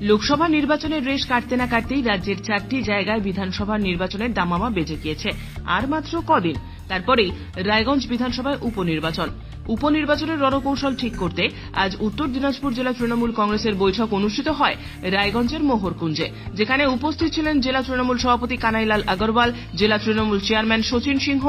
লোকসভা নির্বাচনের রেশ কাটতে না কাটতেই রাজ্যের 4টি জায়গায় বিধানসভা নির্বাচনের দামামা বেজে গিয়েছে। আর মাত্র কদিন, তারপরেই রায়গঞ্জ বিধানসভায় উপনির্বাচনের রণকৌশল ঠিক করতে আজ উত্তর দিনাজপুর জেলা তৃণমূল কংগ্রেসের বৈঠক অনুষ্ঠিত হয় রায়গঞ্জের মোহরকুঞ্জে, যেখানে উপস্থিত ছিলেন জেলা তৃণমূল সভাপতি কানাইলাল আগরওয়াল, জেলা তৃণমূল চেয়ারম্যান শচীন সিংহ,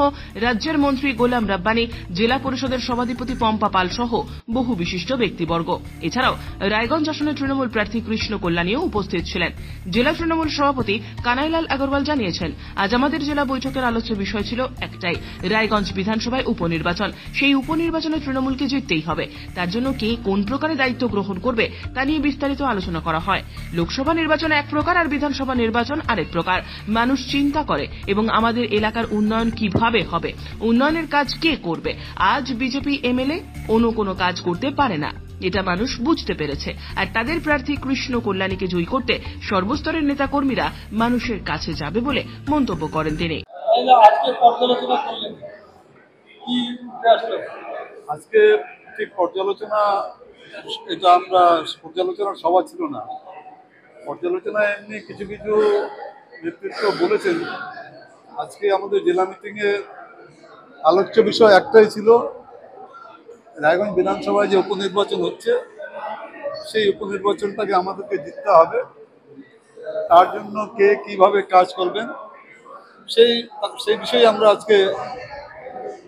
রাজ্যের মন্ত্রী গোলাম রাব্বানি, জেলা পরিষদের সভাধিপতি পম্পা পাল সহ বহু বিশিষ্ট ব্যক্তিবর্গ। এছাড়াও রায়গঞ্জ আসনের তৃণমূল প্রার্থী কৃষ্ণ কল্যাণীও উপস্থিত ছিলেন। জেলা তৃণমূল সভাপতি কানাইলাল আগরওয়াল জানিয়েছেন, আজ আমাদের জেলা বৈঠকের আলোচ্য বিষয় ছিল একটাই, রায়গঞ্জ বিধানসভায় উপনির্বাচন। সেই উপনির্বাচনে তৃণমূলকে জিততেই হবে। তার জন্য কে কোন প্রকারে দায়িত্ব গ্রহণ করবে তা নিয়ে বিস্তারিত আলোচনা করা হয়। লোকসভা নির্বাচন এক প্রকার আর বিধানসভা নির্বাচন আরেক প্রকার। মানুষ চিন্তা করে এবং আমাদের এলাকার উন্নয়ন কিভাবে হবে, উন্নয়নের কাজ কে করবে। আজ বিজেপি এমএলএ অন্য কোনো কাজ করতে পারে না, এটা মানুষ বুঝতে পেরেছে। আর তাদের প্রার্থী কৃষ্ণ কল্যাণীকে জয়ী করতে সর্বস্তরের নেতাকর্মীরা মানুষের কাছে যাবে বলে মন্তব্য করেন তিনি। আজকে ঠিক পর্যালোচনা, এটা আমরা পর্যালোচনার সভা ছিল না। পর্যালোচনায় এমনি কিছু কিছু নেতৃত্ব বলেছেন। আজকে আমাদের জেলা মিটিংয়ে আলোচ্য বিষয় একটাই ছিল, রায়গঞ্জ বিধানসভায় যে উপনির্বাচন হচ্ছে সেই উপনির্বাচনটাকে আমাদেরকে জিততে হবে। তার জন্য কে কিভাবে কাজ করবেন সেই বিষয়ে আমরা আজকে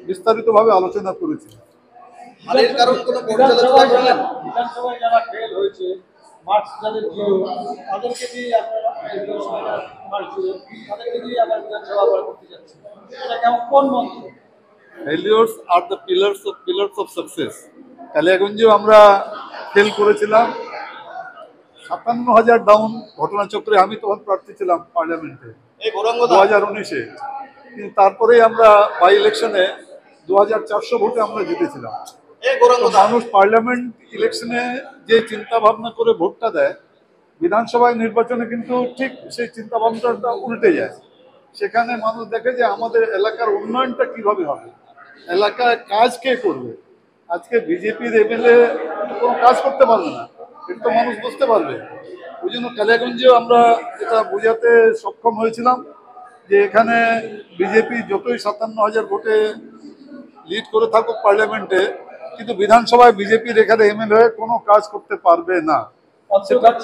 বিস্তারিতভাবে আলোচনা করেছি। বিধানসভায় যারা ফেল হয়েছে, মার্কস যাদের জিরো, তাদেরকে দিয়ে তাদেরকে দিয়ে আবার বিধানসভা করতে যাচ্ছে, এটা কেমন, কোন মন্ত্র? Failures are the pillars of success. কালিয়াগঞ্জেও আমরা ফেল করেছিলাম, 57,000 ডাউন ঘটনাচক্রে। আমি তখন প্রার্থী ছিলাম পার্লামেন্টে 2019-এ, কিন্তু তারপরেই আমরা বাই ইলেকশনে 2400 ভোটে আমরা জিতেছিলাম। মানুষ পার্লামেন্ট ইলেকশনে যে চিন্তা ভাবনা করে ভোটটা দেয়, বিধানসভায় নির্বাচনে কিন্তু ঠিক সেই চিন্তা ভাবনাটা উল্টে যায়। সেখানে মানুষ দেখে যে আমাদের এলাকার উন্নয়নটা কিভাবে হবে, এলাকায় কাজ কে করবে। আজকে বিজেপির এমএলএ কোনো কাজ করতে পারবে না, এটা তো মানুষ বুঝতে পারবে। ওই জন্য কালিয়াগঞ্জেও আমরা এটা বোঝাতে সক্ষম হয়েছিলাম যে এখানে বিজেপি যতই 57,000 ভোটে লিড করে থাকুক পার্লামেন্টে, কিন্তু বিধানসভায় বিজেপির এখানে এমএলএ কোনো কাজ করতে পারবে না। অন্তর্ঘাত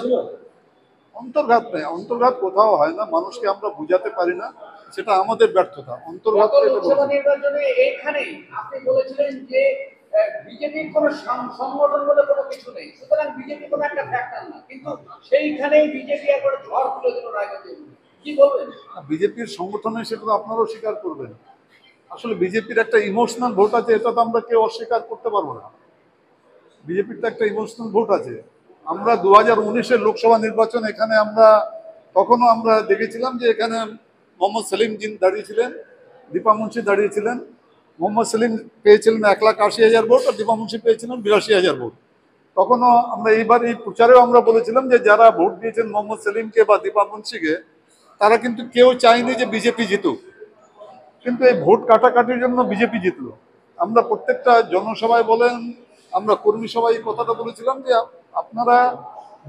নেই, অন্তর্ঘাত কোথাও হয় না, মানুষকে আমরা বুঝাতে পারি না, সেটা আমাদের ব্যর্থতা। অন্তর্ঘাত নির্বাচনে এইখানেই আপনি বলেছিলেন যে বিজেপির কোনো সংগঠন বলে কোনো কিছু নেই, সুতরাং বিজেপি কোনো একটা ফ্যাক্টর না, কিন্তু সেইখানেই বিজেপি একবার ঝড় তুলে দিল রায়গঞ্জে, কি বলবেন? বিজেপির সংগঠনে সেটা তো আপনারাও স্বীকার করবেন। আসলে বিজেপির একটা ইমোশনাল ভোট আছে, এটা তো আমরা কেউ অস্বীকার করতে পারবো না। বিজেপির তো একটা ইমোশনাল ভোট আছে। আমরা 2019-এর লোকসভা নির্বাচন, এখানে আমরা তখনও আমরা দেখেছিলাম যে এখানে মোহাম্মদ সেলিম দাঁড়িয়েছিলেন, দীপা মুন্সি দাঁড়িয়েছিলেন। মোহাম্মদ সেলিম পেয়েছিলেন 1,80,000 ভোট আর দীপা মুন্সি পেয়েছিলেন 82,000 ভোট। তখনও আমরা এইবার এই প্রচারেও আমরা বলেছিলাম যে যারা ভোট দিয়েছেন মোহাম্মদ সেলিমকে বা দীপা মুন্সিকে, তারা কিন্তু কেউ চায়নি যে বিজেপি জিতুক, কিন্তু এই ভোট কাটাকাটির জন্য বিজেপি জিতলো। আমরা প্রত্যেকটা জনসভায় বলেন, আমরা কর্মী সভায় এই কথাটা বলেছিলাম যে আপনারা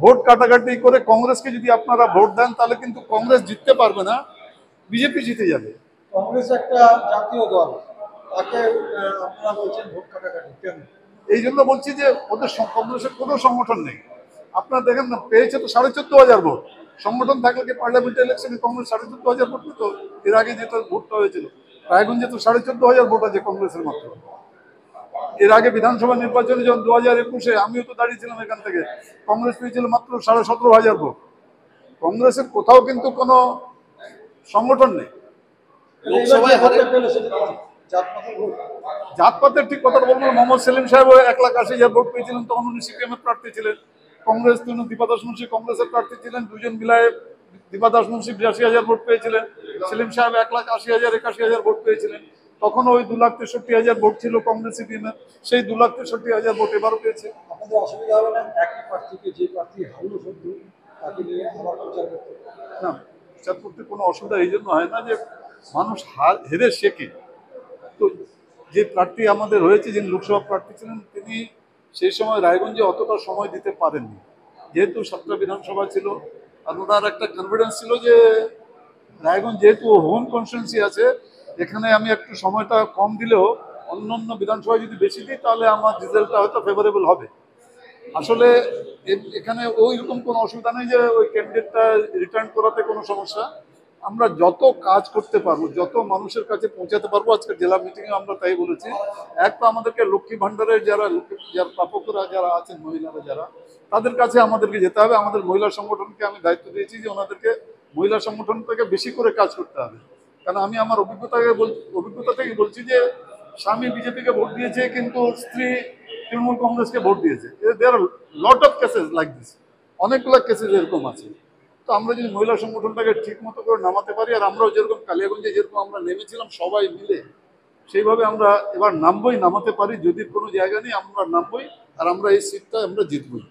ভোট কাটাকাটি করে কংগ্রেসকে যদি আপনারা ভোট দেন, তাহলে কিন্তু কংগ্রেস জিততে পারবে না, বিজেপি জিতে যাবে। কংগ্রেস একটা জাতীয় দল, তাকে আপনারা বলছেন ভোট কাটাকাটি কেন? এই জন্য বলছি যে ওদের কংগ্রেসের কোনো সংগঠন নেই। আপনারা দেখেন না, পেয়েছে তো 14,500 ভোট। সংগঠন থাকলে কি পার্লামেন্ট ইলেকশনে কংগ্রেস 14,500 ভোট পেত? এর আগে যেটা ভোটটা হয়েছিল রায়গঞ্জে তো 14,500 ভোট আছে কংগ্রেসের মাত্র। এর আগে বিধানসভা নির্বাচনে যখন 2021-এ আমিও তো দাঁড়িয়েছিলাম এখান থেকে, কংগ্রেস পেয়েছিল মাত্র 17,500 ভোট। কংগ্রেসের কোথাও কিন্তু কোনো সংগঠন নেই। জাতপাতের ঠিক কথাটা বলবো, মোহাম্মদ সেলিম সাহেব 1,80,000 ভোট পেয়েছিলেন, তখন উনি সিপিএম এর প্রার্থী ছিলেন। কংগ্রেস দীপা দাস মুন্সি কংগ্রেসের প্রার্থী ছিলেন, দুজন মিলায় দীপা দাস মুন্সি 82,000 ভোট পেয়েছিলেন, সেলিম সাহেব 1,80,000 81,000 ভোট পেয়েছিলেন। তখন ওই 2,63,000 ভোট ছিল কংগ্রেস সিপিএম এর, সেই 2,63,000 ভোট এবারও পেয়েছে। আপনাদের অসুবিধা হবে না একই প্রার্থীকে, যে প্রার্থী হারলো শুধু তাকে নিয়ে আবার প্রচার করতে? না, প্রচার করতে কোনো অসুবিধা এই জন্য হয় না যে মানুষ হেরে শেখে। তো যে প্রার্থী আমাদের হয়েছে, যিনি লোকসভা প্রার্থী ছিলেন, তিনি সেই সময় রায়গঞ্জে অতটা সময় দিতে পারেননি। যেহেতু 7টা বিধানসভা ছিল, আর ওনার একটা কনফিডেন্স ছিল যে রায়গঞ্জ যেহেতু হোম কনস্টিটুয়েন্সি আছে, এখানে আমি একটু সময়টা কম দিলেও অন্য বিধানসভায় যদি বেশি দিই তাহলে আমার রেজাল্টটা হয়তো ফেভারেবল হবে। আসলে এখানে ওই রকম কোনো অসুবিধা নেই যে ওই ক্যান্ডিডেটটা রিটার্ন করাতে কোনো সমস্যা। আমরা যত কাজ করতে পারবো, যত মানুষের কাছে পৌঁছাতে পারবো, আজকে জেলা মিটিংয়ে আমরা তাই বলেছি। এক তো আমাদেরকে লক্ষ্মী ভাণ্ডারের যারা প্রাপকরা যারা আছেন, মহিলারা যারা, তাদের কাছে আমাদেরকে যেতে হবে। আমাদের মহিলা সংগঠনকে আমি দায়িত্ব দিয়েছি যে ওনাদেরকে মহিলা সংগঠন থেকে বেশি করে কাজ করতে হবে। কারণ আমি আমার অভিজ্ঞতা থেকে বলছি যে স্বামী বিজেপিকে ভোট দিয়েছে কিন্তু স্ত্রী তৃণমূল কংগ্রেসকে ভোট দিয়েছে। There are lot of cases like this, অনেকগুলো কেসেস এরকম আছে। তো আমরা যদি মহিলা সংগঠনটাকে ঠিক মতো করে নামাতে পারি, আর আমরাও যেরকম কালিয়াগঞ্জে যেরকম আমরা নেমেছিলাম সবাই মিলে, সেইভাবে আমরা এবার নামতে পারি। যদি কোনো জায়গা নেই আমরা নামবই, আর আমরা এই সিটটা আমরা জিতবই।